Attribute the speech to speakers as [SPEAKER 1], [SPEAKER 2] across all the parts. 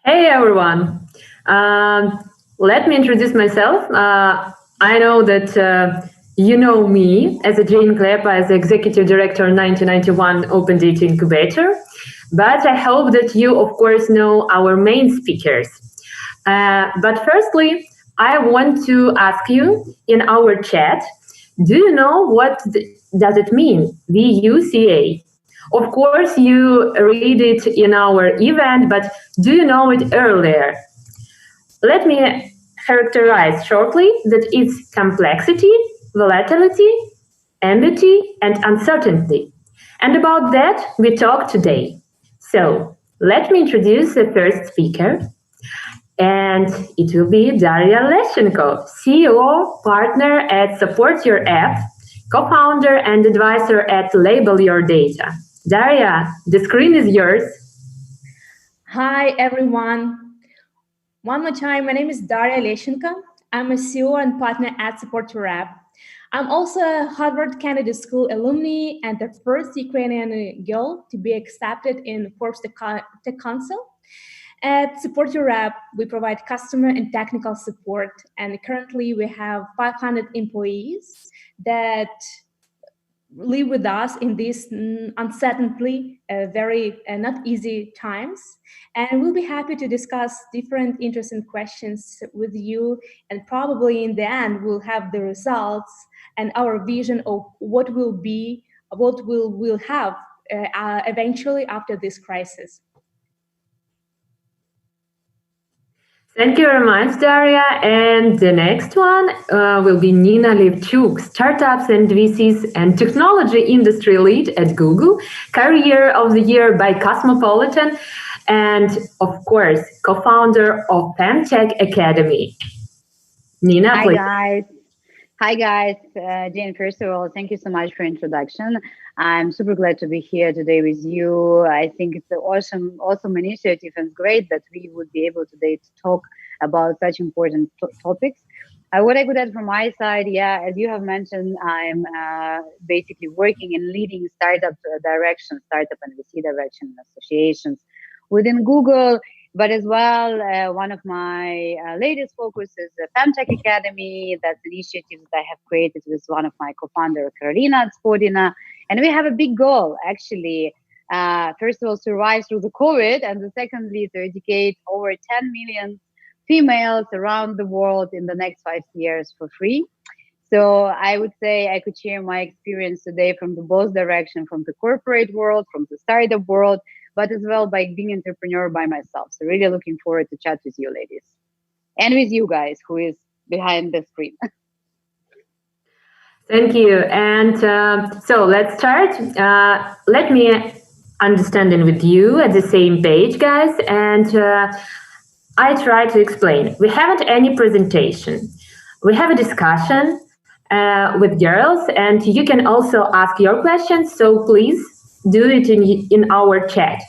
[SPEAKER 1] Hey everyone. Let me introduce myself. I know that you know me as a Jane Klepa, as the Executive Director 1991 Open Data Incubator, but I hope that you, of course, know our main speakers. But firstly, I want to ask you in our chat, do you know does it mean, VUCA? Of course, you read it in our event, but do you know it earlier? Let me characterize shortly that it's complexity, volatility, ambiguity, and uncertainty. And about that, we talk today. So, let me introduce the first speaker, and it will be Daria Leshchenko, CEO, partner at SupportYourApp, co-founder and advisor at Label Your Data. Daria, the screen is yours.
[SPEAKER 2] Hi, everyone. One more time, my name is Daria Leshchenko. I'm a CEO and partner at SupportYourApp. I'm also a Harvard Kennedy School alumni and the first Ukrainian girl to be accepted in Forbes Tech Council. At SupportYourApp, we provide customer and technical support, and currently we have 500 employees that live with us in these uncertainly very not easy times, and we'll be happy to discuss different interesting questions with you, and probably in the end we'll have the results and our vision of what we'll have eventually after this crisis.
[SPEAKER 1] Thank you very much, Daria. And the next one will be Nina Levchuk, Startups and VCs and Technology Industry Lead at Google, Career of the Year by Cosmopolitan, and of course, co-founder of FemTech Academy. Nina, please.
[SPEAKER 3] Hi guys. Jane, first of all, thank you so much for introduction. I'm super glad to be here today with you. I think it's an awesome initiative, and great that we would be able today to talk about such important topics. What I could add from my side, as you have mentioned, I'm basically working in leading startup and VC direction associations within Google. But as well, one of my latest focus is the FemTech Academy. That's an initiative that I have created with one of my co-founders, Karolina Spodina. And we have a big goal, actually. First of all, survive through the COVID, and secondly, to educate over 10 million females around the world in the next 5 years for free. So I would say I could share my experience today from the both direction, from the corporate world, from the startup world, but as well by being entrepreneur by myself. So really looking forward to chat with you ladies and with you guys who is behind the screen.
[SPEAKER 1] Thank you. And so let's start. Let me understanding with you at the same page, guys. And I try to explain. We haven't any presentation. We have a discussion with girls, and you can also ask your questions. So please do it in our chat.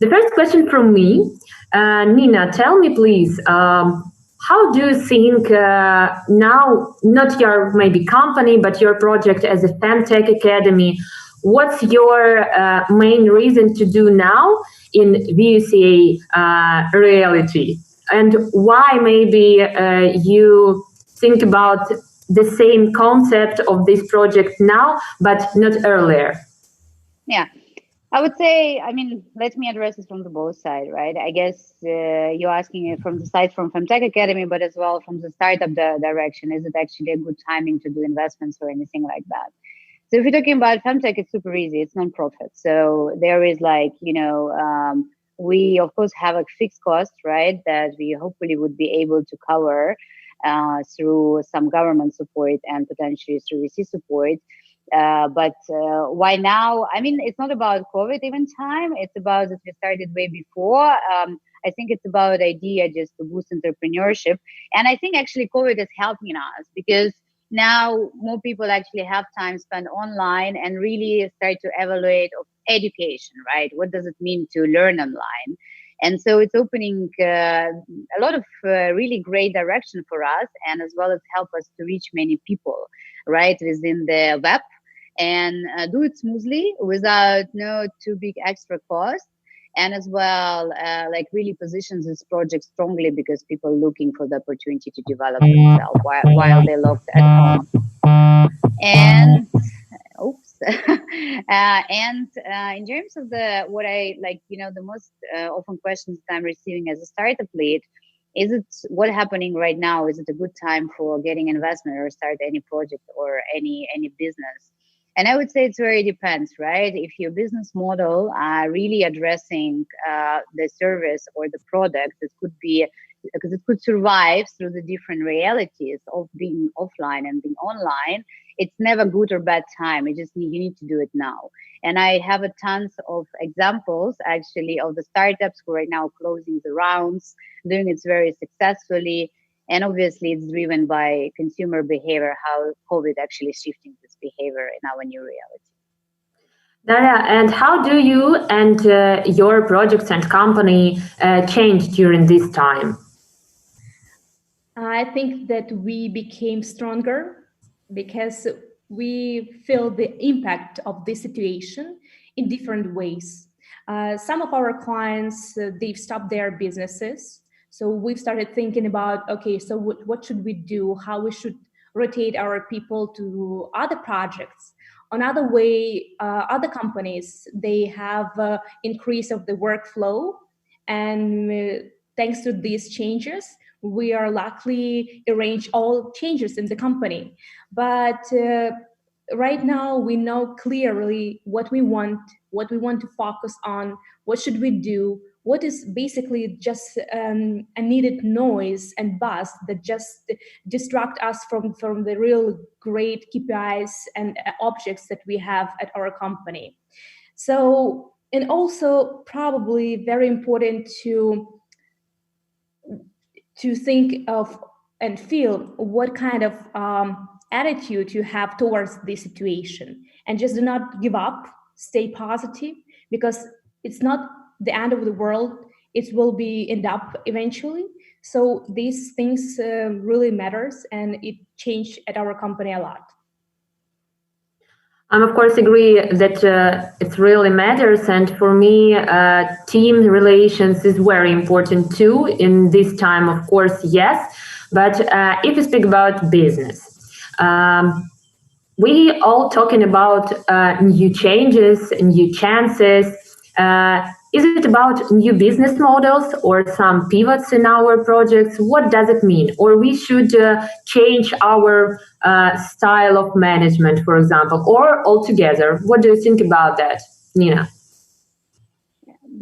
[SPEAKER 1] The first question from me, Nina, tell me please, how do you think now, not your maybe company, but your project as a FemTech Academy, what's your main reason to do now in VUCA reality? And why maybe you think about the same concept of this project now, but not earlier?
[SPEAKER 3] Yeah, I would say, let me address it from the both side, right? I guess you're asking it from the side from FemTech Academy, but as well from the startup direction. Is it actually a good timing to do investments or anything like that? So if you're talking about FemTech, it's super easy. It's non-profit. So there is we of course have a fixed cost, right? That we hopefully would be able to cover through some government support and potentially through VC support. But why now? It's not about COVID even time. It's about that we started way before. I think it's about idea just to boost entrepreneurship. And I think actually COVID is helping us because now more people actually have time spent online and really start to evaluate of education, right? What does it mean to learn online? And so it's opening a lot of really great direction for us, and as well as help us to reach many people, right, within the web, and do it smoothly without no too big extra cost. and as well like really positions this project strongly because people are looking for the opportunity to develop themselves while they're locked at home. And oops and in terms of the what I like, the most often questions that I'm receiving as a startup lead, is it what happening right now, is it a good time for getting investment or start any project or any business? And I would say it's very depends, right? If your business model are really addressing the service or the product, it could be because it could survive through the different realities of being offline and being online. It's never good or bad time. You need to do it now. And I have a tons of examples actually of the startups who are right now closing the rounds, doing it very successfully. And obviously, it's driven by consumer behavior, how COVID actually is shifting this behavior in our new reality.
[SPEAKER 1] Daria, and how do you and your projects and company change during this time?
[SPEAKER 2] I think that we became stronger because we feel the impact of this situation in different ways. Some of our clients, they've stopped their businesses. So we've started thinking about, okay, so what should we do? How we should rotate our people to other projects. Another way, other companies, they have increase of the workflow. And thanks to these changes, we are luckily arrange all changes in the company. But right now we know clearly what we want to focus on, what should we do, what is basically just a needed noise and buzz that just distract us from the real great KPIs and objects that we have at our company. So, and also probably very important to think of and feel what kind of attitude you have towards this situation, and just do not give up, stay positive, because it's not the end of the world. It will be end up eventually. So these things really matters, and it changed at our company a lot.
[SPEAKER 1] I'm of course agree that it really matters, and for me, team relations is very important too in this time. Of course, yes, but if you speak about business, we all talking about new changes, new chances. Is it about new business models or some pivots in our projects? What does it mean? Or we should change our style of management, for example, or altogether? What do you think about that, Nina?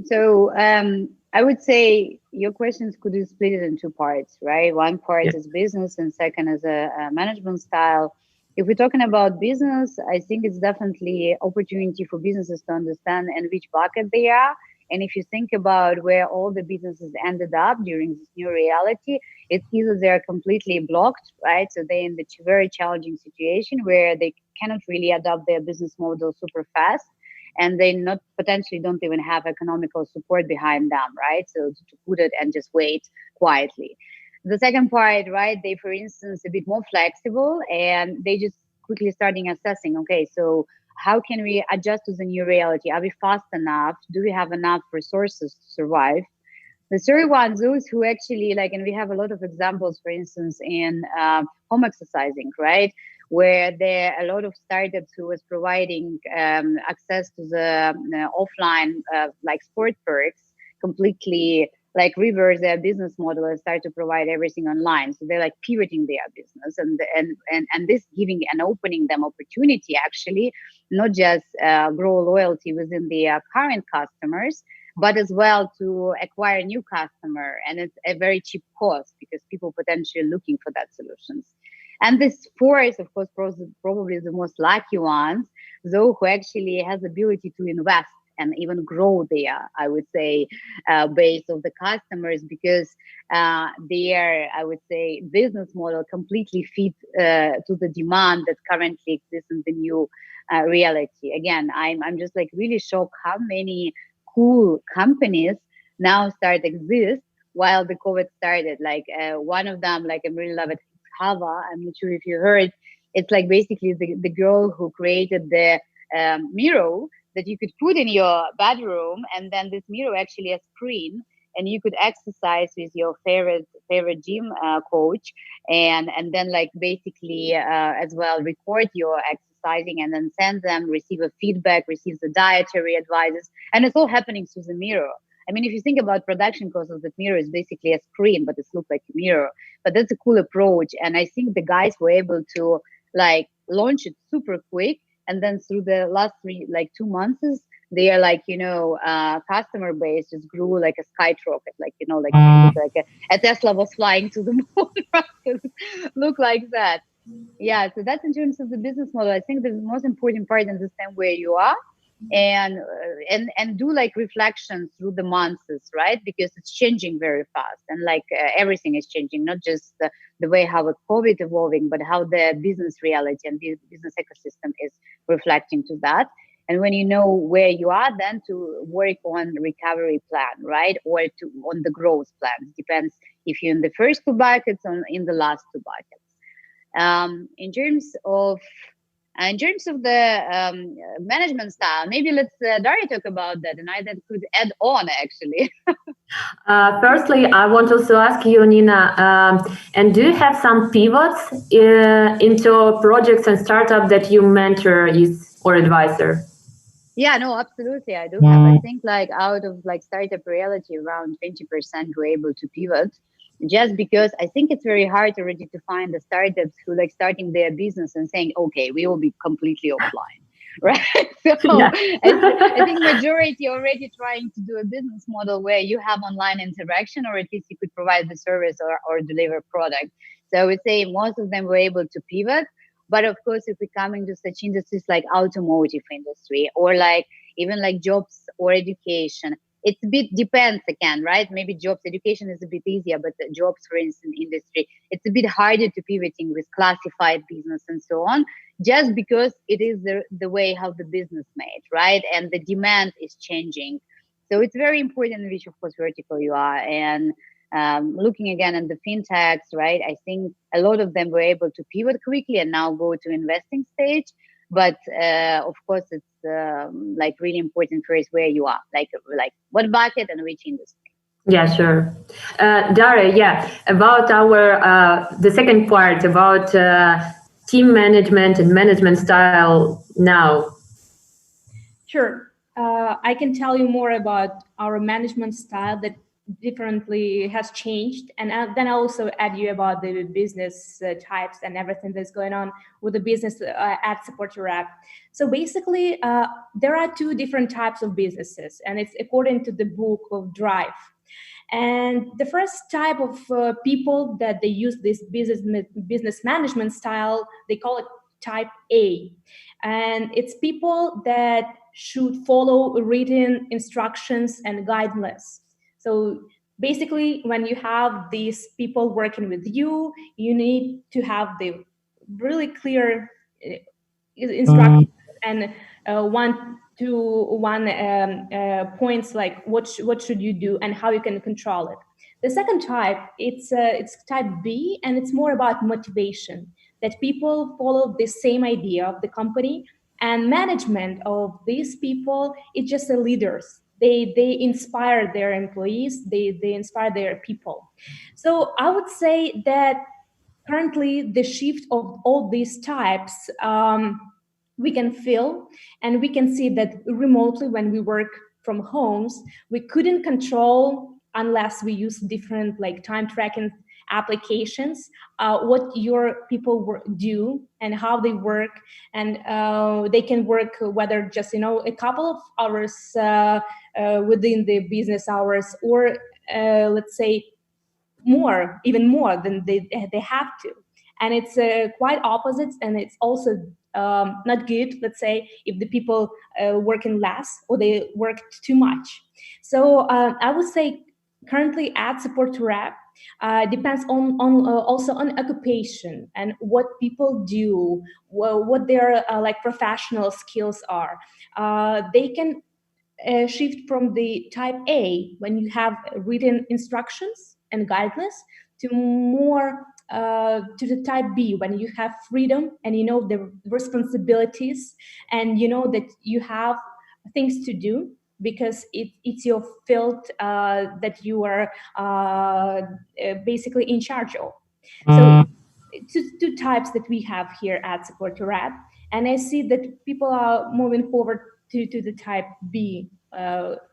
[SPEAKER 3] So I would say your questions could be split in two parts, right? One part is business and second is a management style. If we're talking about business, I think it's definitely opportunity for businesses to understand in which bucket they are. And if you think about where all the businesses ended up during this new reality, it's either they're completely blocked, right? So they're in the very challenging situation where they cannot really adopt their business model super fast, and they not potentially don't even have economical support behind them, right? So to put it and just wait quietly. The second part, right, they, for instance, a bit more flexible, and they just quickly starting assessing, okay, so how can we adjust to the new reality? Are we fast enough? Do we have enough resources to survive? The third one, those who actually like, and we have a lot of examples, for instance, in home exercising, right? Where there are a lot of startups who was providing access to the offline like sport perks, completely like reverse their business model and start to provide everything online. So they're like pivoting their business, and this giving and opening them opportunity actually, not just grow loyalty within their current customers, but as well to acquire a new customer. And it's a very cheap cost because people potentially looking for that solutions. And this fourth, of course, probably the most lucky ones, those who actually has the ability to invest and even grow their, I would say, base of the customers, because their, I would say, business model completely fit to the demand that currently exists in the new reality. Again, I'm just like really shocked how many cool companies now start exist while the COVID started. Like one of them, like I really love it, Hava. I'm not sure if you heard. It's like basically the girl who created the Miro, that you could put in your bedroom, and then this mirror actually a screen, and you could exercise with your favorite gym coach, and then like basically as well record your exercising and then send them, receive a feedback, receive the dietary advices, and it's all happening through the mirror. I mean, if you think about production cost of that mirror is basically a screen, but it looks like a mirror. But that's a cool approach, and I think the guys were able to like launch it super quick, and then through the last 2 months, they are like customer base just grew like a skyrocket, like like it looked like a Tesla was flying to the moon. Right? Look like that. Yeah, so that's in terms of the business model. I think the most important part is understand where you are, and do like reflection through the months, right? Because it's changing very fast, and like everything is changing, not just the way how a COVID evolving, but how the business reality and business ecosystem is reflecting to that. And when you know where you are, then to work on recovery plan, right? Or on the growth plan. Depends if you're in the first two buckets or in the last two buckets. In terms of the management style, maybe let's Daria talk about that, and I that could add on actually.
[SPEAKER 1] Firstly, I want also ask you, Nina, and do you have some pivots into projects and startup that you mentor or advisor?
[SPEAKER 3] Yeah, no, absolutely. I do have. I think like out of like startup reality, around 20% were able to pivot, just because I think it's very hard already to find the startups who like starting their business and saying, okay, we will be completely offline. Right. So
[SPEAKER 1] Yeah.
[SPEAKER 3] I think majority already trying to do a business model where you have online interaction, or at least you could provide the service or deliver product. So I would say most of them were able to pivot. But of course, if we come into such industries like automotive industry, or like even like jobs or education, it's a bit depends again, right? Maybe jobs, education is a bit easier, but the jobs, for instance, industry, it's a bit harder to pivoting with classified business and so on, just because it is the way how the business made, right? And the demand is changing. So it's very important which, of course, vertical you are. And looking again at the fintechs, right? I think a lot of them were able to pivot quickly and now go to investing stage. But of course, it's like really important first where you are, like what bucket and which industry.
[SPEAKER 1] Yeah, sure. Daria, yeah, about the second part about team management and management style now.
[SPEAKER 2] Sure. I can tell you more about our management style that differently has changed, and then I'll also add you about the business types and everything that's going on with the business at SupportYourApp. So basically, there are two different types of businesses, and it's according to the book of Drive. And the first type of people that they use this business management style, they call it type A. And it's people that should follow written instructions and guidelines. So basically, when you have these people working with you, you need to have the really clear instructions and one points like what should you do and how you can control it. The second type, it's type B, and it's more about motivation, that people follow the same idea of the company, and management of these people is just the leaders. They inspire their employees, they inspire their people. So I would say that currently the shift of all these types we can feel, and we can see that remotely when we work from homes, we couldn't control unless we use different like time tracking applications, what your people do and how they work, and they can work whether just a couple of hours within the business hours, or let's say even more than they have to. And it's quite opposite, and it's also not good, let's say, if the people working less or they work too much. So I would say currently at SupportYourApp depends on also on occupation and what people do, what their like professional skills are. They can shift from the type A, when you have written instructions and guidelines, to more to the type B, when you have freedom and you know the responsibilities, and you know that you have things to do because it's your field that you are basically in charge of. So two types that we have here at SupportYourApp, and I see that people are moving forward to the type B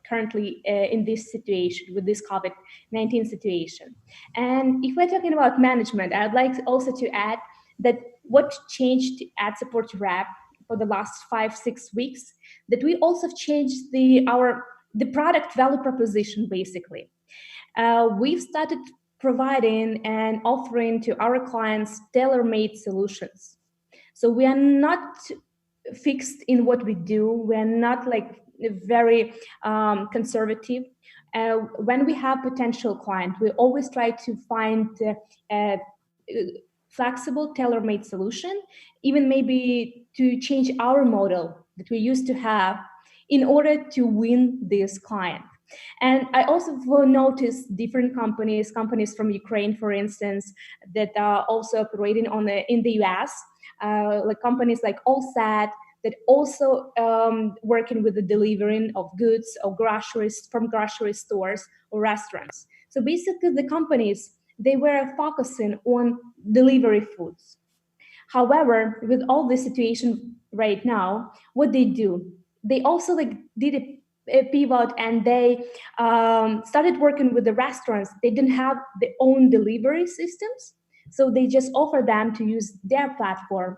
[SPEAKER 2] currently in this situation with this COVID-19 situation. And if we're talking about management, I'd like also to add that what changed at SupportYourApp for the last 5-6 weeks, that we also changed the product value proposition basically. We've started providing and offering to our clients tailor-made solutions. So we are not fixed in what we do. We are not like very conservative. When we have potential client, we always try to find a flexible, tailor-made solution, even maybe to change our model that we used to have in order to win this client. And I also will notice different companies from Ukraine, for instance, that are also operating in the US, like companies like Allsat, that also working with the delivering of goods or groceries from grocery stores or restaurants. So basically the companies, they were focusing on delivery foods. However, with all this situation right now, what they do, they also like did a pivot, and they started working with the restaurants. They didn't have their own delivery systems, so they just offer them to use their platform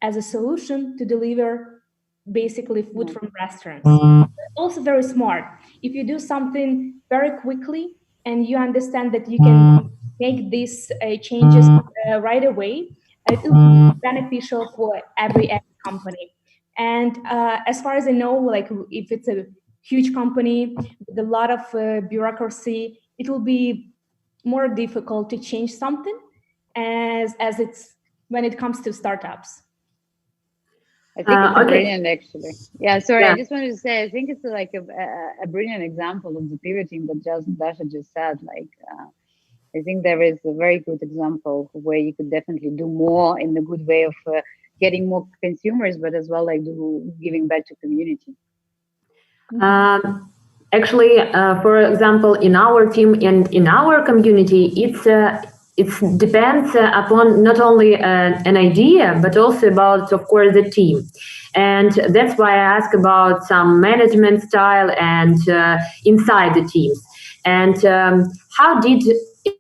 [SPEAKER 2] as a solution to deliver basically food from restaurants. Also very smart. If you do something very quickly and you understand that you can make these changes right away, it will be beneficial for every company. And as far as I know, like if it's a huge company with a lot of bureaucracy, it will be more difficult to change something as it's when it comes to startups.
[SPEAKER 3] I think it's
[SPEAKER 1] Okay.
[SPEAKER 3] brilliant, actually. Yeah, sorry,
[SPEAKER 1] Yeah.
[SPEAKER 3] I just wanted to say, I think it's like a brilliant example of the pivoting that Dasha just said. Like, I think there is a very good example where you could definitely do more in the good way of getting more consumers, but as well like giving back to community.
[SPEAKER 1] Actually, for example, in our team and in our community, it depends upon not only an idea, but also about, of course, the team. And that's why I ask about some management style and inside the teams. And how did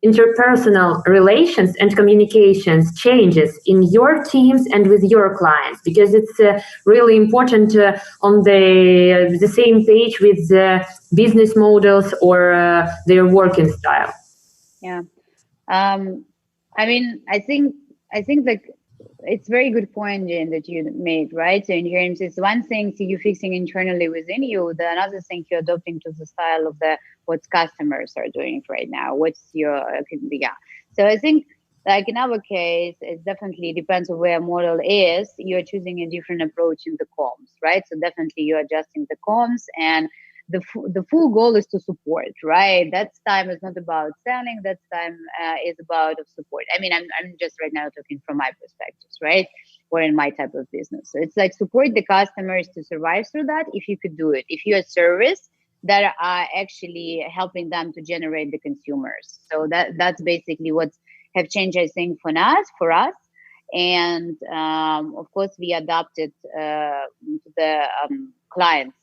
[SPEAKER 1] interpersonal relations and communications changes in your teams and with your clients? Because it's really important on the same page with the business models or their working style.
[SPEAKER 3] Yeah. I mean, I think like it's very good point, Jane, that you made, right? So in terms, it's one thing so you fixing internally within you, the another thing you're adopting to the style of what customers are doing right now. What's your yeah? So I think like in our case, it definitely depends on where model is. You're choosing a different approach in the comms, right? So definitely you're adjusting the comms, and the full goal is to support, right? That time is not about selling. That time is about support. I mean, I'm just right now talking from my perspectives, right? Or in my type of business. So it's like support the customers to survive through that. If you could do it, if you're a service that are actually helping them to generate the consumers. So that's basically what have changed, I think, for us. And of course, we adapted to the clients'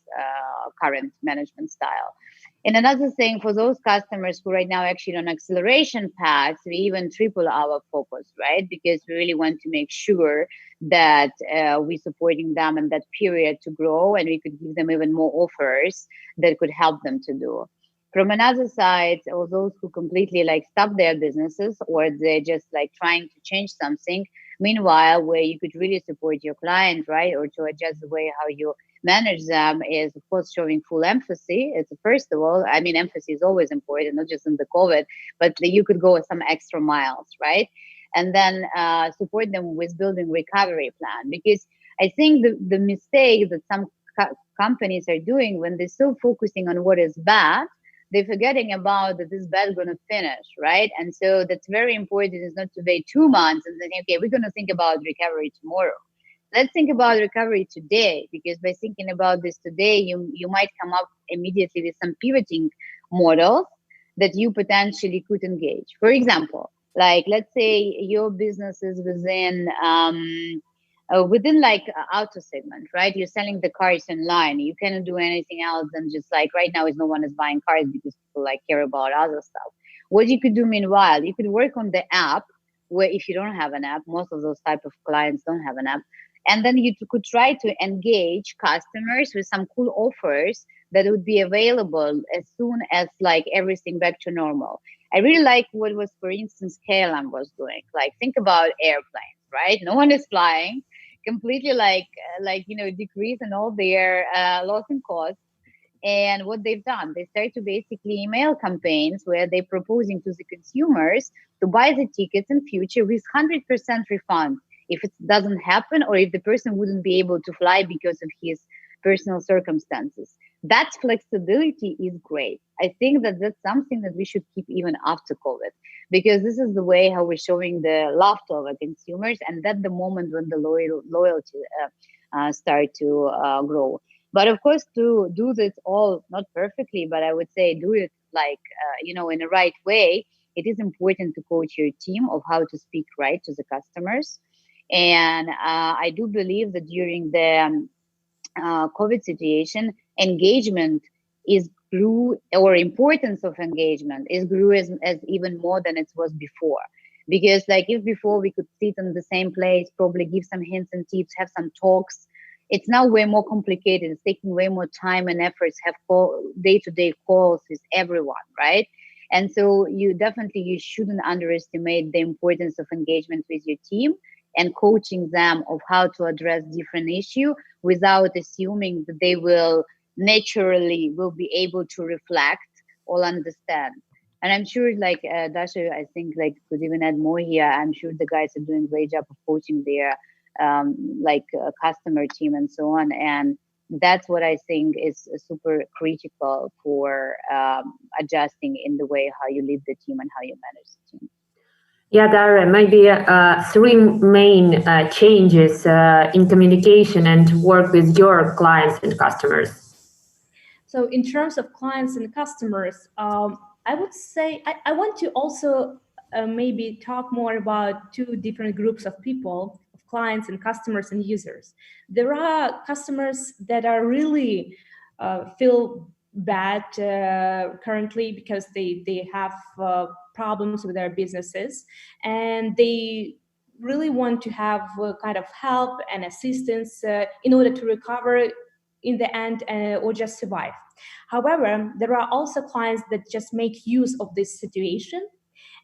[SPEAKER 3] current management style. And another thing for those customers who right now actually on acceleration paths, we even triple our focus, right? Because we really want to make sure that we're supporting them in that period to grow, and we could give them even more offers that could help them to do. From another side, or those who completely like stop their businesses, or they're just like trying to change something, meanwhile, where you could really support your client, right? Or to adjust the way how you manage them is, of course, showing full empathy. It's first of all, I mean, empathy is always important, not just in the COVID, but you could go some extra miles, right? And then support them with building recovery plan. Because I think the mistake that some companies are doing when they're so focusing on what is bad, they're forgetting about that this bad going to finish, right? And so that's very important, is not to wait 2 months and then, okay, we're going to think about recovery tomorrow. let's think about recovery today, because by thinking about this today, you might come up immediately with some pivoting models that you potentially could engage. For example, like let's say your business is within like auto segment, right? You're selling the cars online. You cannot do anything else than just like right now is no one is buying cars because people like care about other stuff. What you could do meanwhile, you could work on the app, where if you don't have an app, most of those type of clients don't have an app, and then you could try to engage customers with some cool offers that would be available as soon as like everything back to normal. I really like what was, for instance, KLM was doing. Like think about airplanes, right? No one is flying, completely decrease in all their loss in cost. And what they've done, they start to basically email campaigns where they're proposing to the consumers to buy the tickets in future with 100% refund if it doesn't happen, or if the person wouldn't be able to fly because of his personal circumstances. That flexibility is great. I think that that's something that we should keep even after COVID, because this is the way how we're showing the love to our consumers, and that's the moment when the loyalty start to grow. But of course, to do this all not perfectly, but I would say do it in a right way. It is important to coach your team of how to speak right to the customers. And I do believe that during the COVID situation, engagement is grew, or importance of engagement is grew as even more than it was before. Because like if before we could sit in the same place, probably give some hints and tips, have some talks, it's now way more complicated. It's taking way more time and efforts, have day-to-day calls with everyone, right? And so you shouldn't underestimate the importance of engagement with your team and coaching them of how to address different issue without assuming that they will naturally will be able to reflect or understand. And I'm sure Dasha, I think like could even add more here. I'm sure the guys are doing a great job of coaching their customer team and so on. And that's what I think is super critical for adjusting in the way how you lead the team and how you manage the team.
[SPEAKER 1] Yeah, Daria, maybe three main changes in communication and work with your clients and customers.
[SPEAKER 2] So in terms of clients and customers, I would say I want to also maybe talk more about two different groups of people, of clients and customers and users. There are customers that are really feel bad currently because they have problems with their businesses, and they really want to have kind of help and assistance in order to recover in the end or just survive. However, there are also clients that just make use of this situation.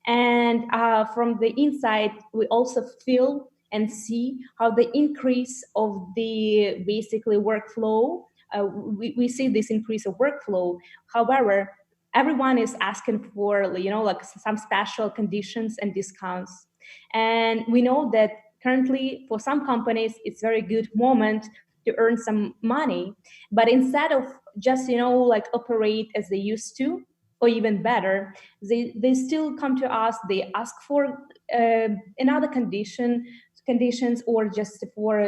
[SPEAKER 2] And from the inside, we also feel and see how the increase of the basically workflow, we see this increase of workflow. However, everyone is asking for, like some special conditions and discounts. And we know that currently for some companies, it's very good moment to earn some money, but instead of just like operate as they used to, or even better, they still come to us, they ask for another conditions, or just for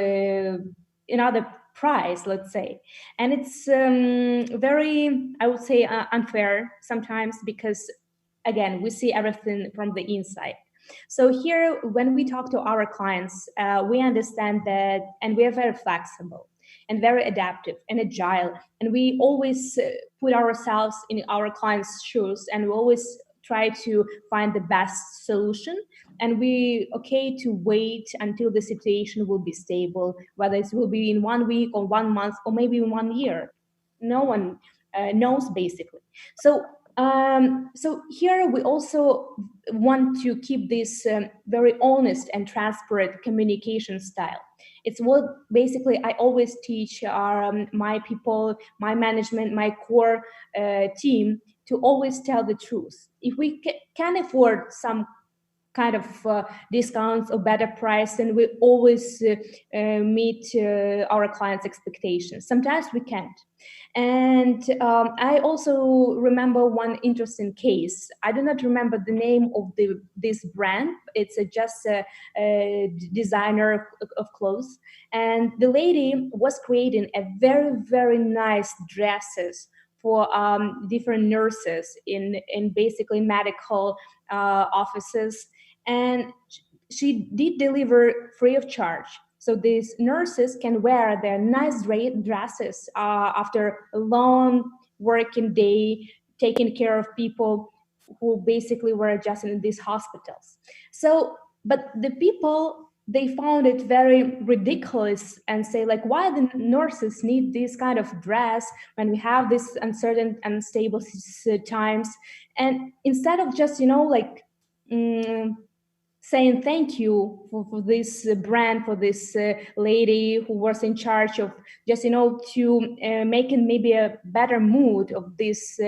[SPEAKER 2] another price, let's say. And it's very, I would say, unfair sometimes, because again, we see everything from the inside. So here, when we talk to our clients, we understand that, and we are very flexible and very adaptive and agile. And we always put ourselves in our clients' shoes, and we always try to find the best solution. And we okay to wait until the situation will be stable, whether it will be in 1 week or 1 month or maybe in 1 year. No one knows, basically. So here we also want to keep this very honest and transparent communication style. It's what basically I always teach my people, my management, my core team, to always tell the truth. If we can afford some kind of discounts or better price, and we always meet our clients' expectations. Sometimes we can't. And I also remember one interesting case. I do not remember the name of this brand. It's just a designer of clothes. And the lady was creating a very, very nice dresses for different nurses in basically medical offices. And she did deliver free of charge. So these nurses can wear their nice dresses after a long working day, taking care of people who basically were just in these hospitals. So, but the people, they found it very ridiculous and say like, why the nurses need this kind of dress when we have this uncertain, unstable times? And instead of just, like, saying thank you for this brand, for this lady who was in charge of just, to making maybe a better mood of these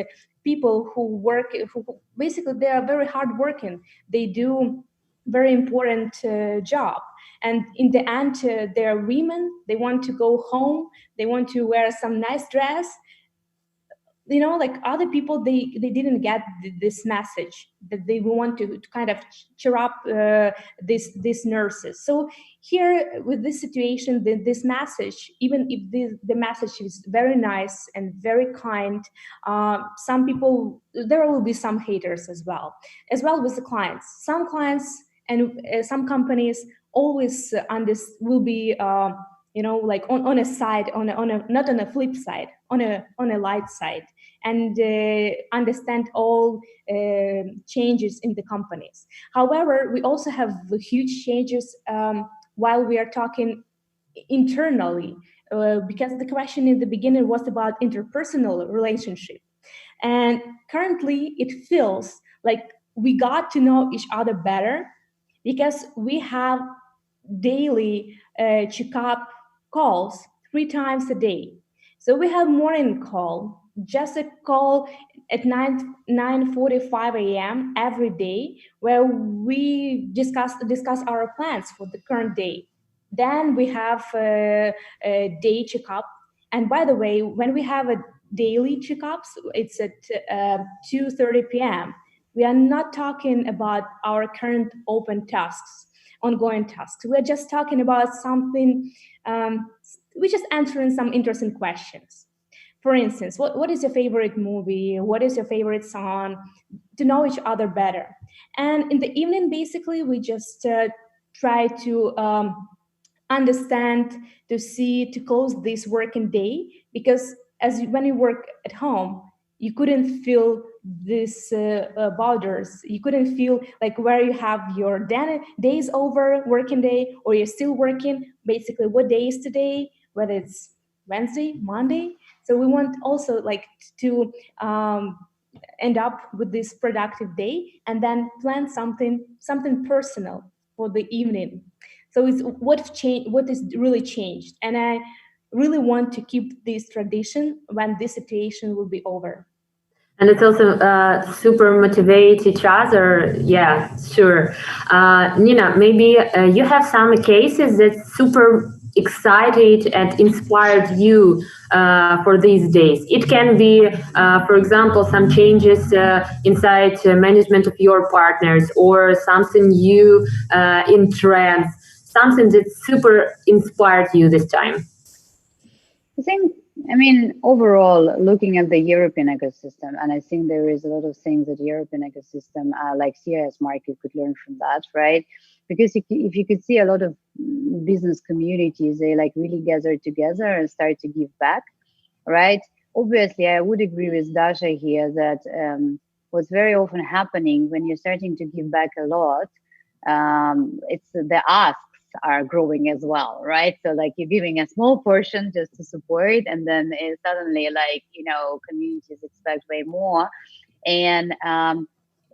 [SPEAKER 2] people who work, who basically they are very hard working. They do very important job. And in the end, they're women. They want to go home. They want to wear some nice dress. Like other people, they didn't get this message that they want to kind of cheer up these nurses. So here with this situation, this message, even if the message is very nice and very kind, some people, there will be some haters as well with the clients. Some clients and some companies always will be like on a side, on a not on a flip side, on a light side, and understand all changes in the companies. However, we also have huge changes while we are talking internally, because the question in the beginning was about interpersonal relationship. And currently it feels like we got to know each other better because we have daily checkup calls 3 times a day. So we have morning call, just a call at 9:45 a.m. every day, where we discuss our plans for the current day. Then we have a day checkup. And by the way, when we have a daily checkups, it's at 2:30 p.m. We are not talking about our current open tasks, ongoing tasks. We're just talking about something, we're just answering some interesting questions. For instance, what is your favorite movie? What is your favorite song? To know each other better. And in the evening, basically, we just try to understand, to close this working day, because when you work at home, you couldn't feel this borders. You couldn't feel like where you have your days over working day, or you're still working. Basically, what day is today? Whether it's Wednesday, Monday. So we want also like to end up with this productive day, and then plan something personal for the evening. So it's what is really changed, and I really want to keep this tradition when this situation will be over.
[SPEAKER 1] And it's also super motivate each other. Yeah, sure. Nina, maybe you have some cases that super excited and inspired you for these days. It can be, for example, some changes inside management of your partners, or something new in trends, something that super inspired you this time.
[SPEAKER 3] I mean, overall, looking at the European ecosystem, and I think there is a lot of things that the European ecosystem, like CIS market, could learn from that, right? Because if you could see a lot of business communities, they like really gather together and start to give back, right? Obviously, I would agree with Dasha here that what's very often happening when you're starting to give back a lot, it's the ask are growing as well, right? So like you're giving a small portion just to support, and then suddenly like, communities expect way more. And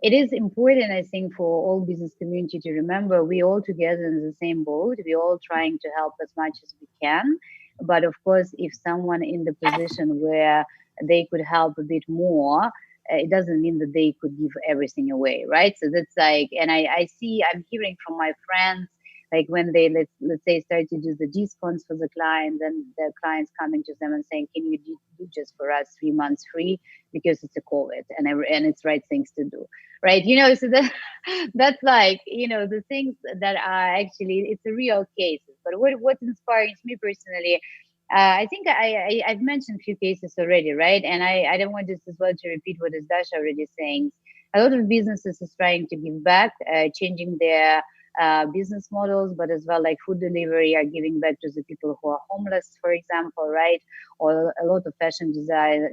[SPEAKER 3] it is important, I think, for all business community to remember we all together in the same boat. We're all trying to help as much as we can. But of course, if someone in the position where they could help a bit more, it doesn't mean that they could give everything away, right? So that's like, and I'm hearing from my friends, like when they let's say start to do the discounts for the client, then the clients coming to them and saying, can you do just for us 3 months free because it's a COVID and it's right things to do, right? So that's like, the things that are actually, it's a real cases. But what inspires me personally, I think I've mentioned a few cases already, right? And I don't want this as well to repeat what is Dasha already saying. A lot of businesses is trying to give back, changing their business models, but as well like food delivery are giving back to the people who are homeless, for example, right? Or a lot of fashion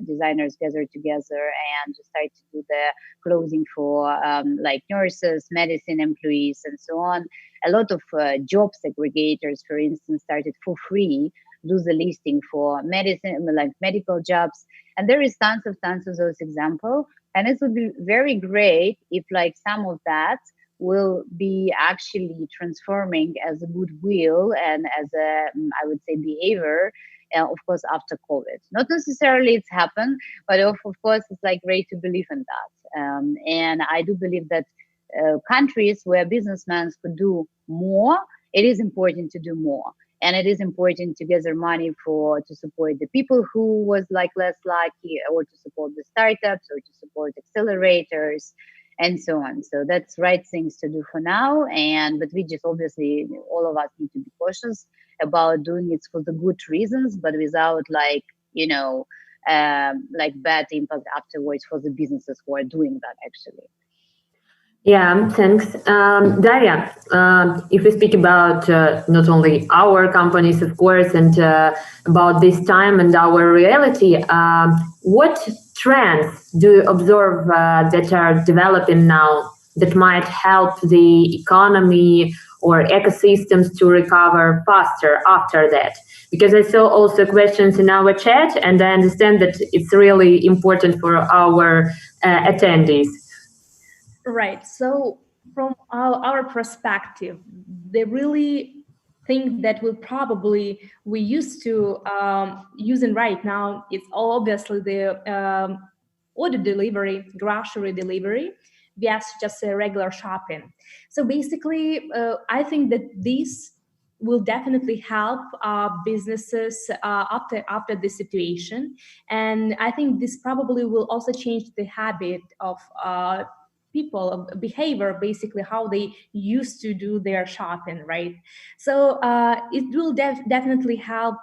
[SPEAKER 3] designers gather together and just start to do the clothing for like nurses, medicine employees, and so on. A lot of job segregators, for instance, started for free, do the listing for medicine, like medical jobs. And there is tons of those examples. And it would be very great if like some of that will be actually transforming as a goodwill and as a, I would say, behavior, of course, after COVID. Not necessarily it's happened, but of course, it's like great to believe in that. And I do believe that countries where businessmen could do more, it is important to do more. And it is important to gather money to support the people who was like less lucky, or to support the startups, or to support accelerators, and so on. So that's right things to do for now. But we just obviously, all of us need to be cautious about doing it for the good reasons, but without like, like bad impact afterwards for the businesses who are doing that actually.
[SPEAKER 1] Yeah, thanks. Daria, if we speak about not only our companies, of course, and about this time and our reality, what trends do you observe that are developing now that might help the economy or ecosystems to recover faster after that? Because I saw also questions in our chat, and I understand that it's really important for our attendees.
[SPEAKER 2] Right. So from our perspective, they really think that we used to using right now, it's obviously the order delivery, grocery delivery, yes, just a regular shopping. So basically, I think that this will definitely help businesses after this situation, and I think this probably will also change the habit of people behavior, basically how they used to do their shopping, right? So it will definitely help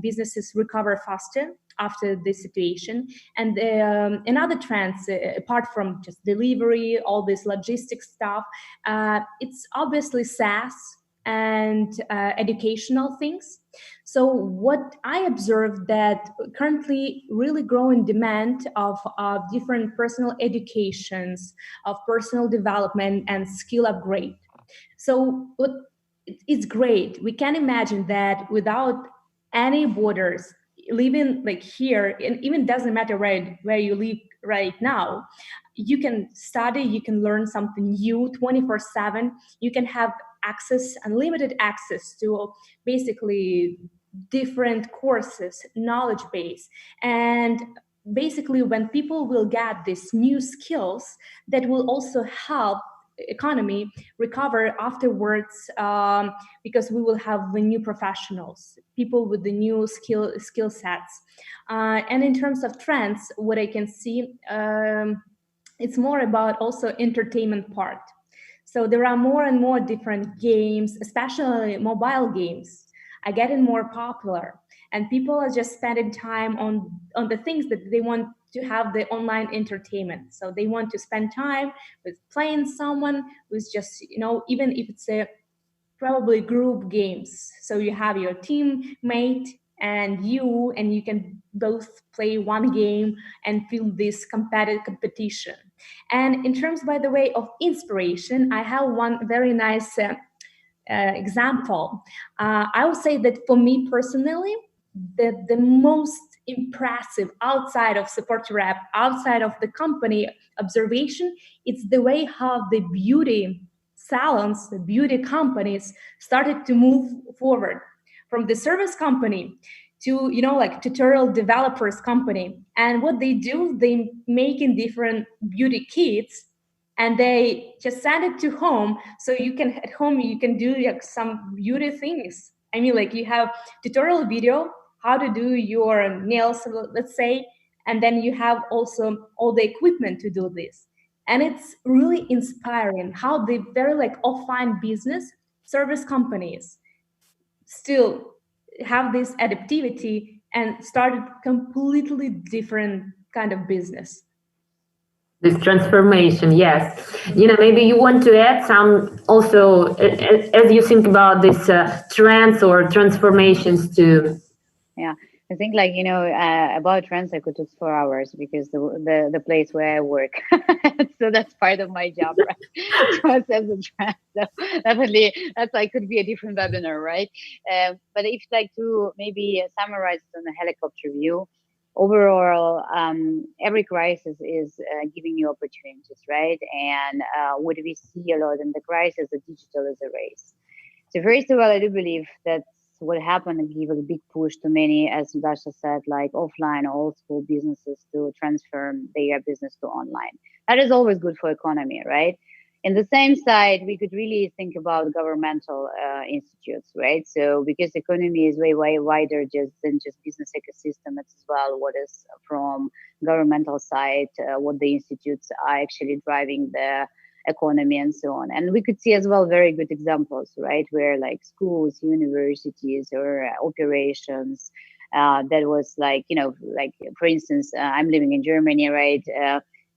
[SPEAKER 2] businesses recover faster after this situation. And another trends, apart from just delivery, all this logistics stuff, it's obviously SaaS and educational things. So what I observed that currently really growing demand of different personal educations, of personal development and skill upgrade. So it's great. We can imagine that without any borders, living like here, and even doesn't matter where you live right now, you can study, you can learn something new 24/7. You can have unlimited access to basically different courses, knowledge base. And basically when people will get these new skills, that will also help economy recover afterwards, because we will have the new professionals, people with the new skill sets. And in terms of trends, what I can see, it's more about also entertainment part. So there are more and more different games, especially mobile games, are getting more popular, and people are just spending time on the things that they want to have the online entertainment. So they want to spend time with playing someone who's just, even if it's a probably group games. So you have your teammate and you can both play one game and feel this competitive competition. And in terms, by the way, of inspiration, I have one very nice example. I would say that for me personally, the most impressive outside of SupportYourApp, outside of the company observation, it's the way how the beauty salons, the beauty companies started to move forward from the service company to, like tutorial developers company. And what they do, they make in different beauty kits, and they just send it to home. So you can, at home, you can do like some beauty things. I mean, like you have tutorial video, how to do your nails, let's say, and then you have also all the equipment to do this. And it's really inspiring how the very like offline business service companies still have this adaptivity and started completely different kind of business.
[SPEAKER 1] This transformation, yes. Maybe you want to add some also as you think about these trends or transformations too.
[SPEAKER 3] Yeah, I think like about trends I could talk for hours because the place where I work, so that's part of my job, right? To assess the trends. So definitely, that's like could be a different webinar, right? But if like to maybe summarize it on a helicopter view, overall, every crisis is giving you opportunities, right? And what we see a lot in the crisis, the digital is a race. So first of all, I do believe that's what happened and give a big push to many, as Dasha said, like offline old school businesses to transform their business to online. That is always good for economy, right? In the same side, we could really think about governmental institutes, right? So because economy is way wider just than just business ecosystem, it's as well what is from governmental side, what the institutes are actually driving the economy and so on. And we could see as well very good examples, right, where like schools, universities, or operations that was like, like for instance, I'm living in Germany, right?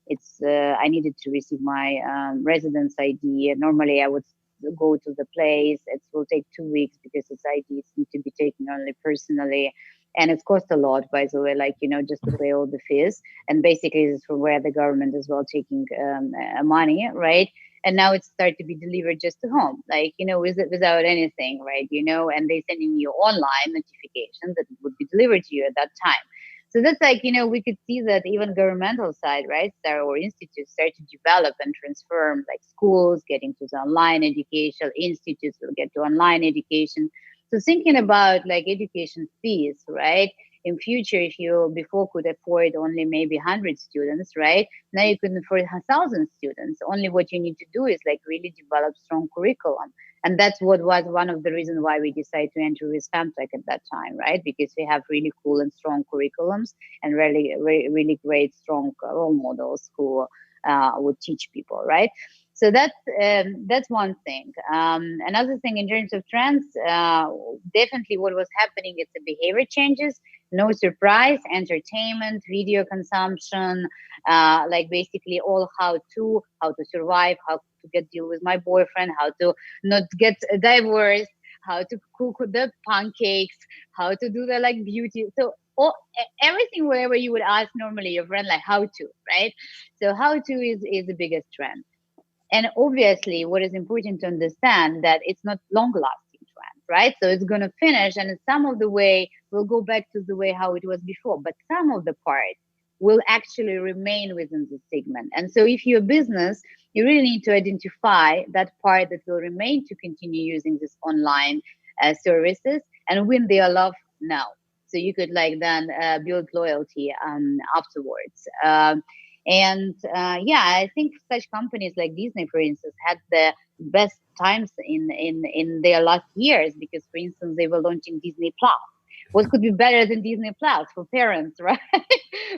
[SPEAKER 3] It's I needed to receive my residence ID. Normally, I would go to the place. It will take 2 weeks because its IDs need to be taken only personally, and it's cost a lot, by the way, like just to pay all the fees. And basically, this is from where the government is well taking money, right? And now it's started to be delivered just to home, like without anything, right? And they sending you online notification that it would be delivered to you at that time. So that's like, we could see that even governmental side, right, or institutes start to develop and transform, like schools getting to the online education, institutes will get to online education. So thinking about like education fees, right? In future, if you before could afford only maybe 100 students, right? Now you can afford 1,000 students. Only what you need to do is like really develop strong curriculum. And that's what was one of the reasons why we decided to enter with Femtech at that time, right? Because we have really cool and strong curriculums and really great, strong role models who would teach people, right? So that's one thing. Another thing in terms of trends, definitely what was happening is the behavior changes. No surprise, entertainment, video consumption, like basically all how to survive, how to get deal with my boyfriend, how to not get divorced, how to cook the pancakes, how to do the like beauty. So everything wherever you would ask normally your friend like how to, right? So how to is the biggest trend. And obviously, what is important to understand that it's not long-lasting trend, right? So it's going to finish, and some of the way will go back to the way how it was before, but some of the part will actually remain within the segment. And so, if you're a business, you really need to identify that part that will remain to continue using this online services and win their love now. So you could like then build loyalty afterwards. Yeah, I think such companies like Disney, for instance, had the best times in their last years because, for instance, they were launching Disney Plus. What could be better than Disney Plus for parents, right?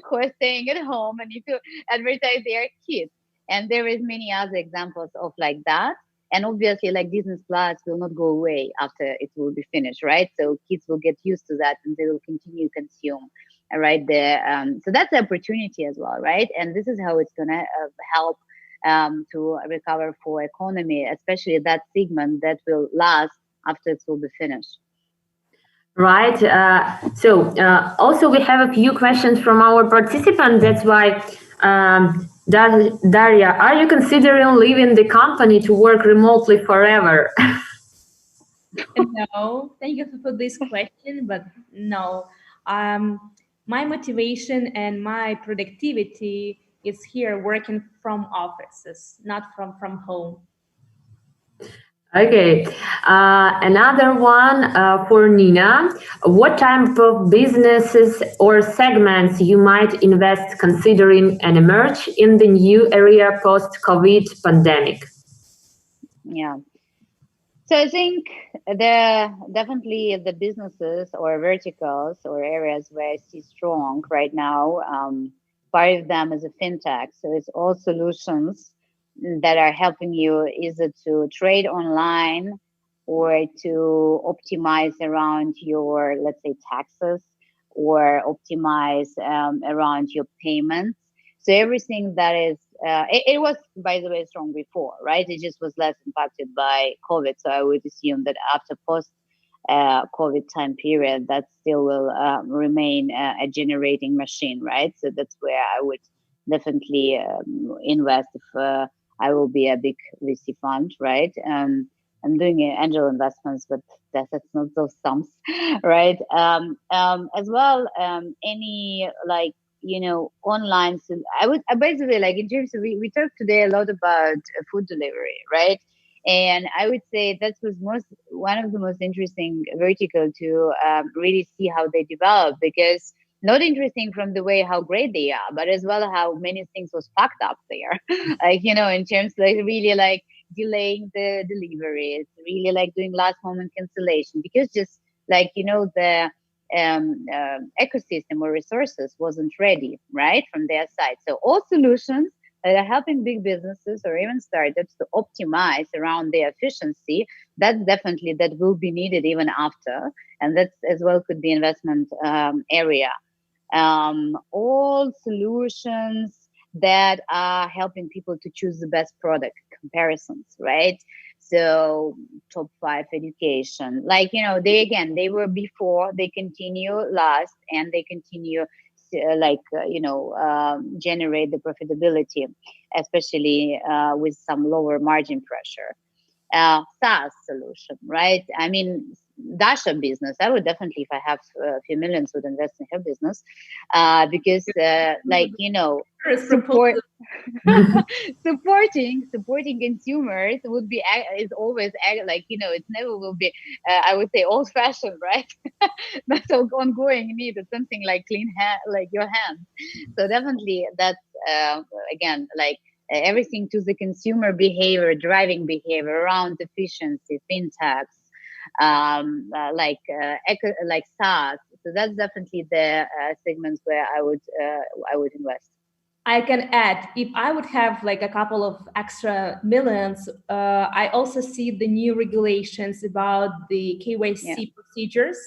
[SPEAKER 3] Who are staying at home and need to advertise their kids. And there is many other examples of like that. And obviously, like Disney Plus will not go away after it will be finished, right? So kids will get used to that and they will continue to consume right there. So that's the opportunity as well, right? And this is how it's going to help to recover for economy, especially that segment that will last after it will be finished.
[SPEAKER 1] Right. Also we have a few questions from our participants. That's why, Daria, are you considering leaving the company to work remotely forever?
[SPEAKER 2] No, thank you for this question, but no. My motivation and my productivity is here working from offices, not from home.
[SPEAKER 1] Okay. Another one for Nina. What type of businesses or segments you might invest considering an emerge in the new area post-COVID pandemic?
[SPEAKER 3] Yeah. So I think the definitely the businesses or verticals or areas where I see strong right now, part of them is a fintech. So it's all solutions that are helping you either to trade online or to optimize around your, let's say, taxes or optimize around your payments. So everything that is, it was, by the way, strong before, right? It just was less impacted by COVID. So I would assume that after post COVID time period, that still will remain a generating machine, right? So that's where I would definitely invest if I will be a big VC fund, right? I'm doing angel investments, but that's not those sums, right? As well, any like online. So I would basically like in terms of we talked today a lot about food delivery, right? And I would say that was one of the most interesting vertical to really see how they develop, because not interesting from the way how great they are, but as well how many things was fucked up there. Like, in terms like really like delaying the deliveries, really like doing last moment cancellation, because just like the ecosystem or resources wasn't ready, right, from their side. So all solutions that are helping big businesses or even startups to optimize around their efficiency, that's definitely that will be needed even after, and that's as well could be investment area. All solutions that are helping people to choose the best product comparisons, right? So top 5 education, like they were before, they continue last, and they continue generate the profitability, especially with some lower margin pressure. SaaS solution, right? I mean, Dasha business, I would definitely, if I have a few millions, would invest in her business, because support supporting consumers would be is always it never will be I would say old fashioned, right? That's an ongoing need. It's something like clean like your hands. So definitely that's again like everything to the consumer behavior, driving behavior around efficiency, fintechs, like SaaS. So that's definitely the segments where I would invest.
[SPEAKER 2] I can add, if I would have like a couple of extra millions, I also see the new regulations about the KYC procedures,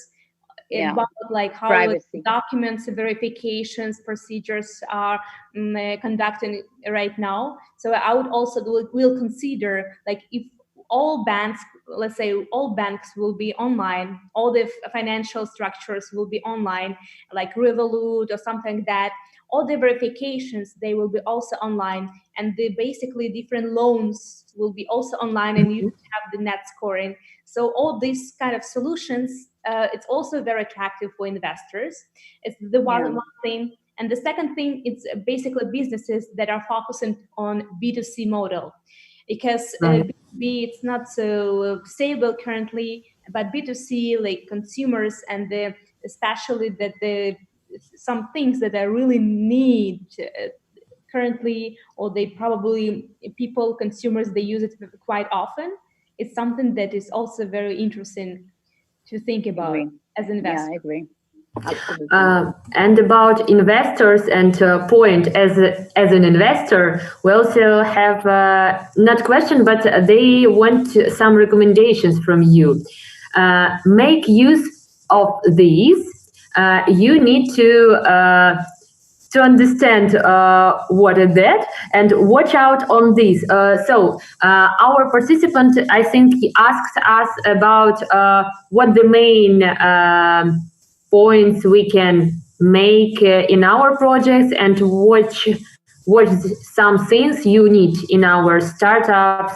[SPEAKER 2] about like how
[SPEAKER 3] Privacy.
[SPEAKER 2] documents verifications procedures are conducted right now. So I would also will consider, like, if all banks, let's say all banks will be online, all the financial structures will be online, like Revolut or something like that, all the verifications, they will be also online, and the basically different loans will be also online, and you have the net scoring. So all these kind of solutions, it's also very attractive for investors. It's the one thing. And the second thing, it's basically businesses that are focusing on B2C model, because B2B, it's not so stable currently, but B2C, like consumers, and especially that some things that I really need currently, or they probably consumers, they use it quite often. It's something that is also very interesting to think about as an investor.
[SPEAKER 3] Yeah, I agree. Absolutely.
[SPEAKER 1] And about investors and point as an investor, we also have not question, but they want some recommendations from you. Make use of these. You need to understand what is that, and watch out on this. Our participant, I think, he asked us about what the main points we can make in our projects, and what some things you need in our startups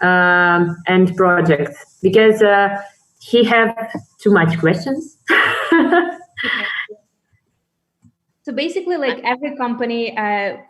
[SPEAKER 1] and projects, because he have too much questions.
[SPEAKER 2] So basically, like every company,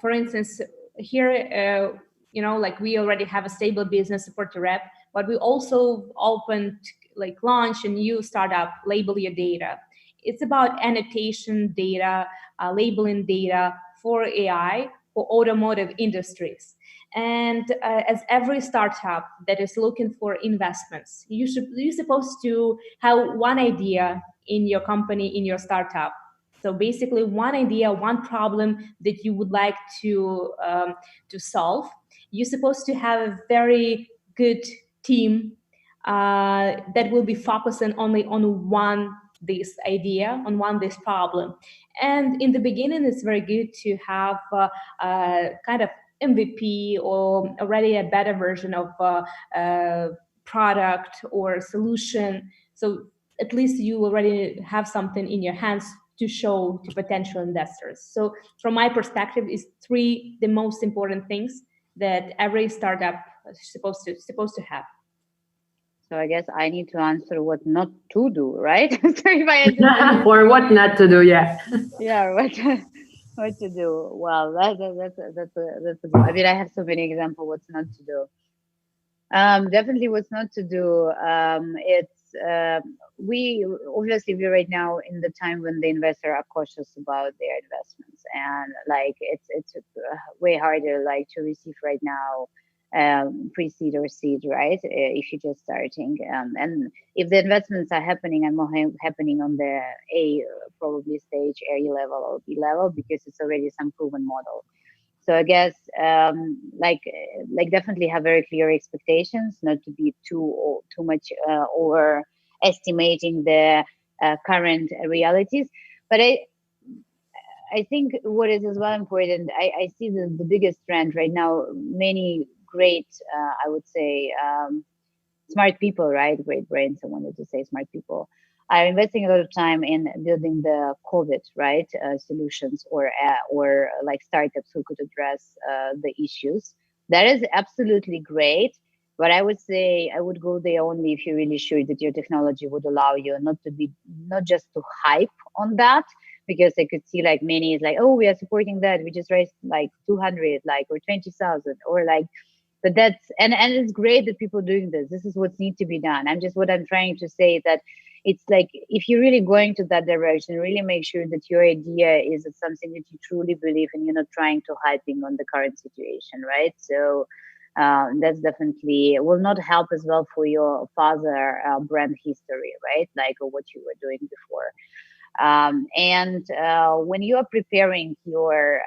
[SPEAKER 2] for instance, here, like we already have a stable business, SupportYourApp, but we also opened, like, launch a new startup, Label Your Data. It's about annotation data, labeling data for AI for automotive industries. And as every startup that is looking for investments, you're supposed to have one idea in your company, in your startup. So basically, one idea, one problem that you would like to solve. You're supposed to have a very good team that will be focusing only on one this idea, on one this problem. And in the beginning, it's very good to have kind of MVP or already a better version of product or solution. So at least you already have something in your hands to show to potential investors. So from my perspective, is three the most important things that every startup is supposed to have.
[SPEAKER 3] So I guess I need to answer what not to do, right? So if I understand
[SPEAKER 1] Or what not to do, yeah.
[SPEAKER 3] yeah, what to do? Well, that's a good. I mean, I have so many examples what's not to do. Definitely what's not to do. It's we obviously we're right now in the time when the investor are cautious about their investments, and like it's way harder like to receive right now pre-seed or seed, right? If you're just starting, and if the investments are happening and more happening on the A probably stage, A level or B level, because it's already some proven model. So I guess like definitely have very clear expectations, not to be too much overestimating the current realities. But I think what is as well important, I see the biggest trend right now. Many great, I would say, smart people, right? Great brains. I wanted to say smart people are investing a lot of time in building the COVID, right, solutions or like startups who could address the issues. That is absolutely great. But I would say I would go there only if you're really sure that your technology would allow you not just to hype on that, because I could see like many is like, oh, we are supporting that. We just raised like 200, like, or 20,000, or like, but that's and it's great that people doing this. This is what needs to be done. What I'm trying to say that it's like if you're really going to that direction, really make sure that your idea is something that you truly believe in. You're not trying to hyping on the current situation, right? So that's definitely will not help as well for your father brand history, right? Like what you were doing before. And when you are preparing your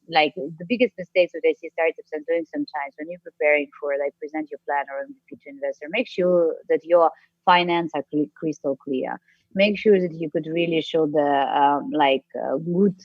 [SPEAKER 3] like the biggest mistakes that I see startups are doing sometimes when you're preparing for like present your plan or MVP to investor, make sure that your finance are crystal clear. Make sure that you could really show the good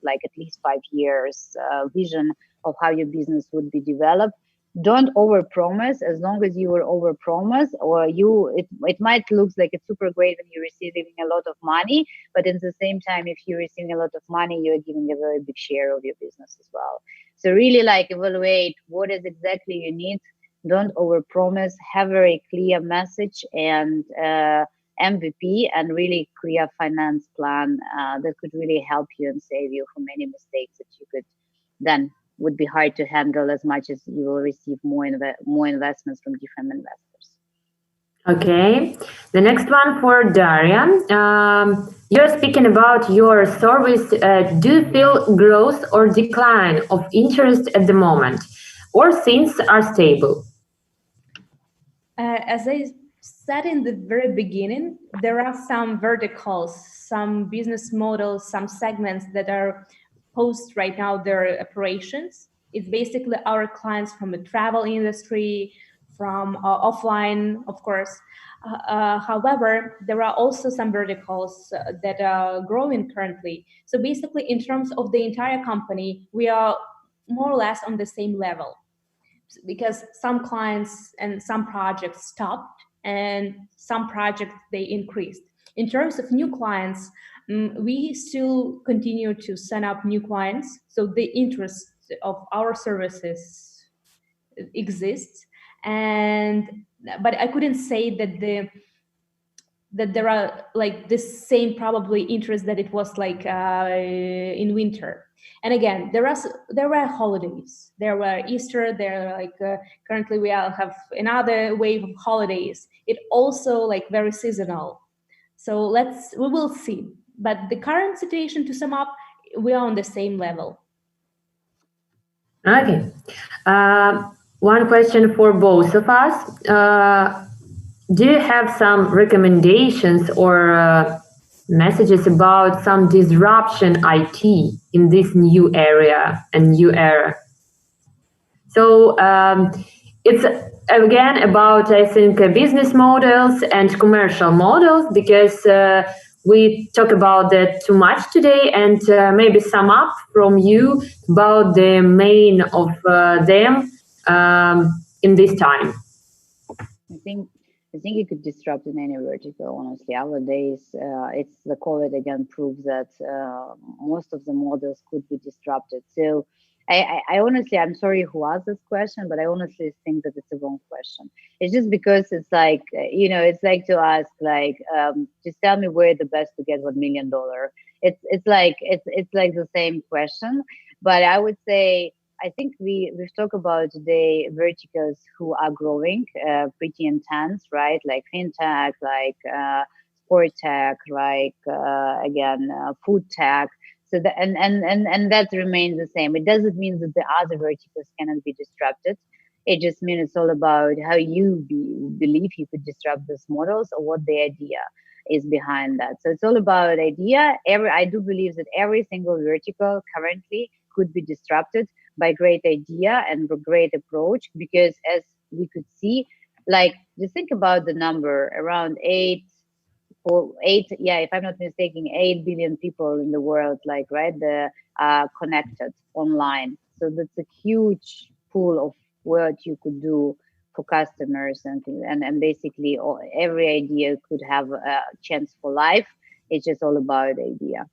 [SPEAKER 3] like at least 5 years vision of how your business would be developed. Don't overpromise. As long as you will overpromise, or it might look like it's super great when you're receiving a lot of money, but at the same time, if you're receiving a lot of money, you're giving a very big share of your business as well. So really like evaluate what is exactly you need. Don't overpromise. Have a very clear message and MVP and really clear finance plan that could really help you and save you from many mistakes that you could then would be hard to handle, as much as you will receive more investments from different investors.
[SPEAKER 1] Okay, the next one for Daria. You're speaking about your service. Do you feel growth or decline of interest at the moment, or things are stable?
[SPEAKER 2] As I said in the very beginning, there are some verticals, some business models, some segments that are post right now their operations. It's basically our clients from the travel industry, from offline, of course. However, there are also some verticals that are growing currently. So basically, in terms of the entire company, we are more or less on the same level, because some clients and some projects stopped and some projects they increased. In terms of new clients, we still continue to sign up new clients, so the interest of our services exists. But I couldn't say that there are like the same probably interest that it was like in winter. And again, there were holidays. There were Easter. There currently we have another wave of holidays. It also like very seasonal. So we will see. But the current situation, to sum up, we are on the same level.
[SPEAKER 1] Okay. One question for both of us. Do you have some recommendations or messages about some disruption IT in this new area and new era? So it's again about, I think, business models and commercial models, because we talk about that too much today, and maybe sum up from you about the main of them in this time.
[SPEAKER 3] I think it could disrupt in any vertical. Honestly, nowadays, it's the COVID again proves that most of the models could be disrupted. So, I honestly, I'm sorry who asked this question, but I honestly think that it's a wrong question. It's just because it's like it's like to ask like, just tell me where the best to get $1 million. It's like the same question, but I would say I think we've talked about today verticals who are growing pretty intense, right? Like fintech, like sport tech, like again food tech. So and that remains the same. It doesn't mean that the other verticals cannot be disrupted. It just means it's all about how you believe you could disrupt these models or what the idea is behind that. So it's all about idea. I do believe that every single vertical currently could be disrupted by great idea and a great approach, because as we could see, like just think about the number around yeah, if I'm not mistaken, 8 billion people in the world, like, right, the connected online. So that's a huge pool of what you could do for customers, and basically every idea could have a chance for life. It's just all about idea.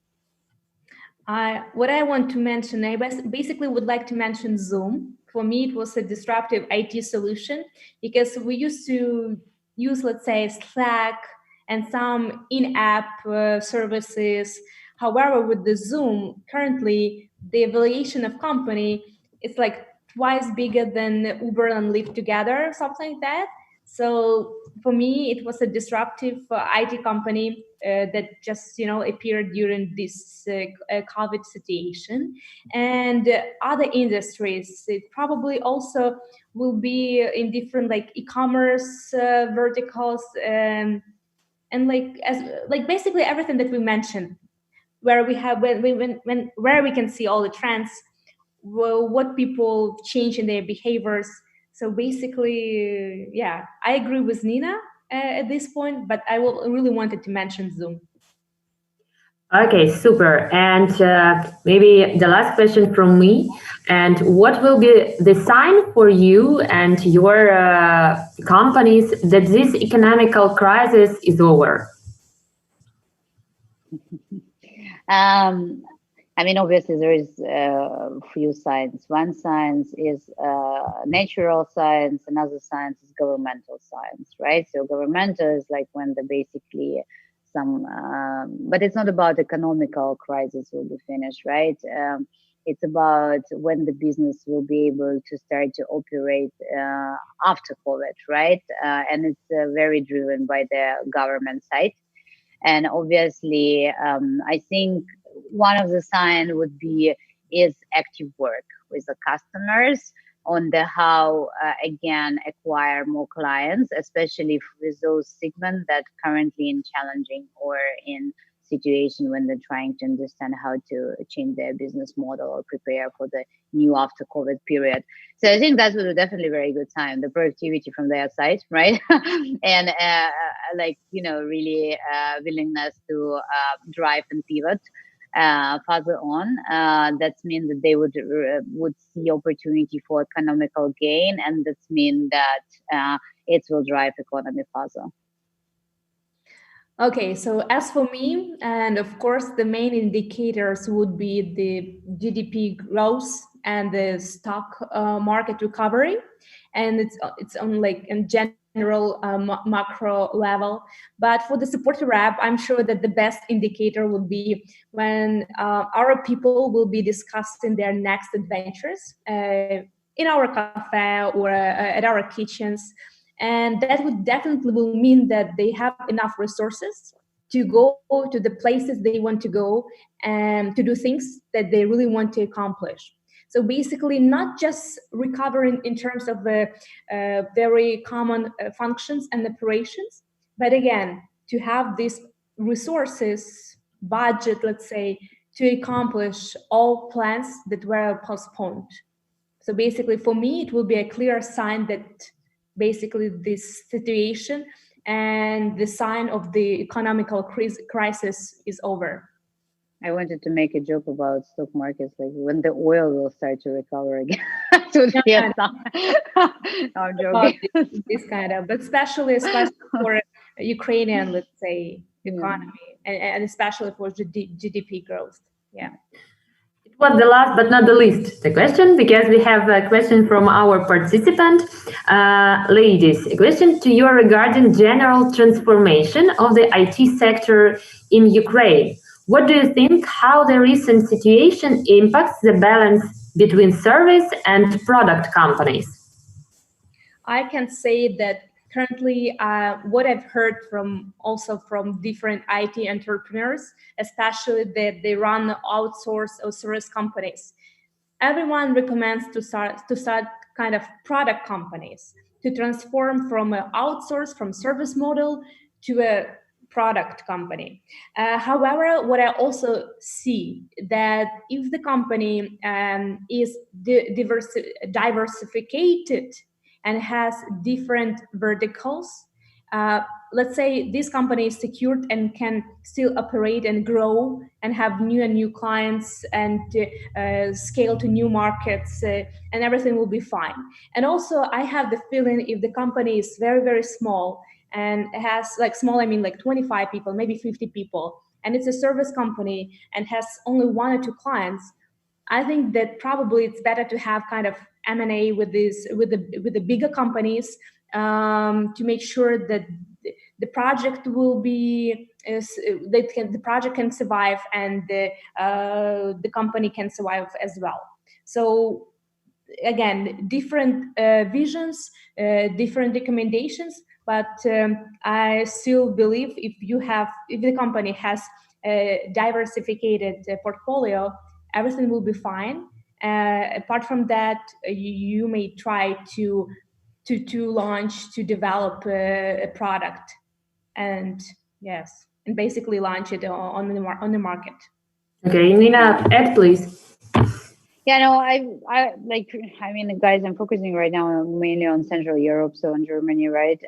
[SPEAKER 2] What I want to mention, I basically would like to mention Zoom. For me, it was a disruptive IT solution, because we used to use, let's say, Slack and some in-app services. However, with the Zoom, currently the evaluation of company is like twice bigger than Uber and Lyft together, something like that. So for me, it was a disruptive IT company that just appeared during this COVID situation. And other industries, it probably also will be in different like e-commerce verticals, and like basically everything that we mentioned, where we have where we can see all the trends, what people change in their behaviors. So basically, yeah, I agree with Nina at this point, but I will really wanted to mention Zoom.
[SPEAKER 1] Okay, super. And maybe the last question from me. And what will be the sign for you and your companies that this economical crisis is over?
[SPEAKER 3] I mean, obviously, there is a few signs. One sign is natural science, another science is governmental science, right? So, governmental is like when the basically but it's not about economical crisis will be finished, right? It's about when the business will be able to start to operate after COVID, right? And it's very driven by the government side. And obviously, I think one of the signs would be is active work with the customers on the how again acquire more clients, especially with those segments that currently in challenging or in situation when they're trying to understand how to change their business model or prepare for the new after COVID period. So I think that was definitely a very good sign, the productivity from their side, right? And like, really willingness to drive and pivot further on. That means that they would see opportunity for economical gain, and that means that it will drive economy further.
[SPEAKER 2] Okay, so as for me, and of course, the main indicators would be the GDP growth and the stock market recovery, and it's on like in general general macro level. But for the SupportYourApp, I'm sure that the best indicator would be when our people will be discussing their next adventures in our cafe or at our kitchens. And that would definitely will mean that they have enough resources to go to the places they want to go and to do things that they really want to accomplish. So basically, not just recovering in terms of the very common functions and operations, but again, to have these resources, budget, let's say, to accomplish all plans that were postponed. So basically, for me, it will be a clear sign that basically this situation and the sign of the economical crisis is over.
[SPEAKER 3] I wanted to make a joke about stock markets, like when the oil will start to recover again. So
[SPEAKER 2] Yeah,
[SPEAKER 3] no, I'm joking.
[SPEAKER 2] this kind of, but especially for Ukrainian, let's say, economy, and especially for GDP growth. Yeah.
[SPEAKER 1] It was the last but not the least, the question, because we have a question from our participant. Ladies, a question to you regarding general transformation of the IT sector in Ukraine. What do you think how the recent situation impacts the balance between service and product companies?
[SPEAKER 2] I can say that currently what I've heard from also from different IT entrepreneurs, especially that they run outsource or service companies, everyone recommends to start kind of product companies, to transform from an outsource from service model to a product company. However, what I also see that if the company is diversified and has different verticals, let's say this company is secured and can still operate and grow and have new and new clients and scale to new markets, and everything will be fine. And also I have the feeling if the company is very, very small and has like small, I mean like 25 people, maybe 50 people, and it's a service company and has only one or two clients, I think that probably it's better to have kind of M&A with the bigger companies to make sure that the project will be the project can survive and the company can survive as well. So again, different visions, different recommendations, but I still believe if the company has a diversified portfolio, everything will be fine. Apart from that, you may try to launch, to develop a product, and yes, and basically launch it on the market.
[SPEAKER 1] Okay, Nina, add please.
[SPEAKER 3] Yeah, no, I mean, guys, I'm focusing right now mainly on Central Europe, so on Germany, right?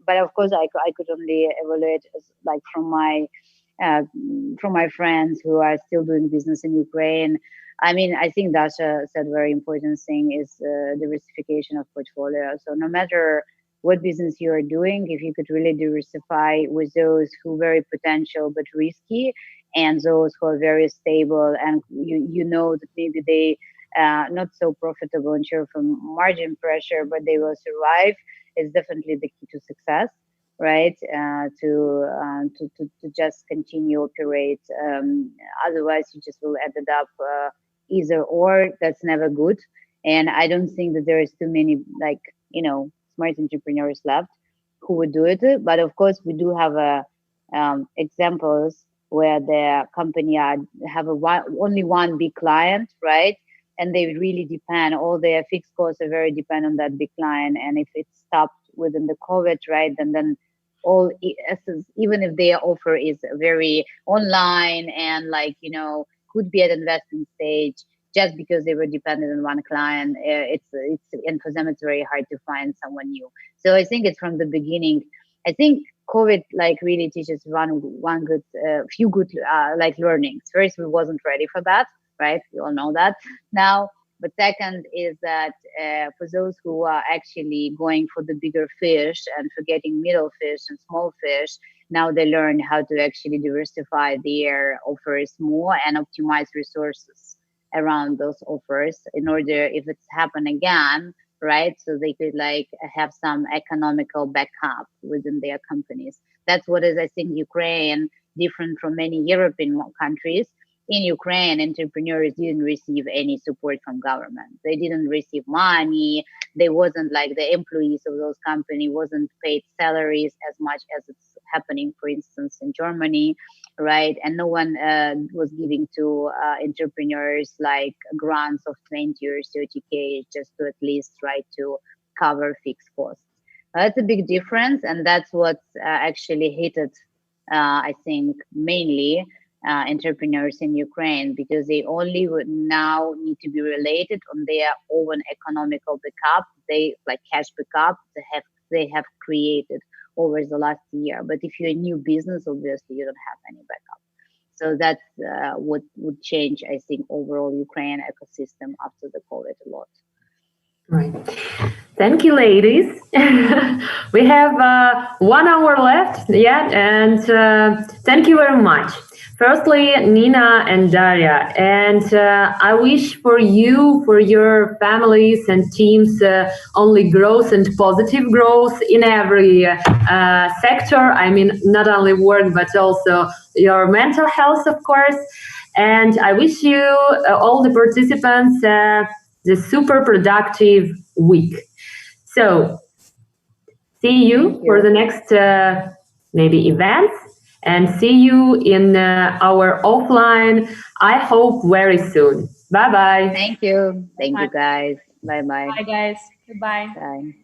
[SPEAKER 3] But of course, I could only evaluate like from my friends who are still doing business in Ukraine. I mean, I think Dasha said very important thing is diversification of portfolio. So no matter what business you are doing, if you could really diversify with those who very potential but risky, and those who are very stable, and you know that maybe they not so profitable in terms of margin pressure, but they will survive, is definitely the key to success, right? To just continue operate. Otherwise, you just will end up either or. That's never good. And I don't think that there is too many smart entrepreneurs left who would do it. But of course, we do have examples where the company have only one big client, right? And they really depend, all their fixed costs are very dependent on that big client. And if it stopped within the COVID, right, then all, even if their offer is very online and could be at investing stage, just because they were dependent on one client, it's and for them it's very hard to find someone new. So I think it's from the beginning. I think COVID really teaches one good few good learnings. First, we wasn't ready for that, right? We all know that now. But second is that for those who are actually going for the bigger fish and forgetting middle fish and small fish, now they learn how to actually diversify their offers more and optimize resources around those offers in order, if it's happen again, right? So they could like have some economical backup within their companies. That's what is, I think, Ukraine different from many European countries. In Ukraine, entrepreneurs didn't receive any support from government. They didn't receive money. They wasn't like the employees of those companies wasn't paid salaries as much as it's happening, for instance, in Germany, right? And no one was giving to entrepreneurs like grants of 20 or 30K just to at least try to cover fixed costs. That's a big difference, and that's what actually hit it, I think, mainly entrepreneurs in Ukraine, because they only would now need to be related on their own economical backup. They like cash backup they have created over the last year. But if you're a new business, obviously you don't have any backup. So that's what would change, I think, overall Ukraine ecosystem after the COVID a lot.
[SPEAKER 1] Right. Thank you, ladies. We have 1 hour left, yeah, and thank you very much. Firstly, Nina and Daria, and I wish for you, for your families and teams, only growth and positive growth in every sector. I mean, not only work, but also your mental health, of course. And I wish you, all the participants, the super productive week. So, see you for the next maybe events, and see you in our offline, I hope, very soon. Bye-bye.
[SPEAKER 3] Thank you. Thank you, guys. Bye-bye.
[SPEAKER 2] Bye, guys. Goodbye.
[SPEAKER 3] Bye.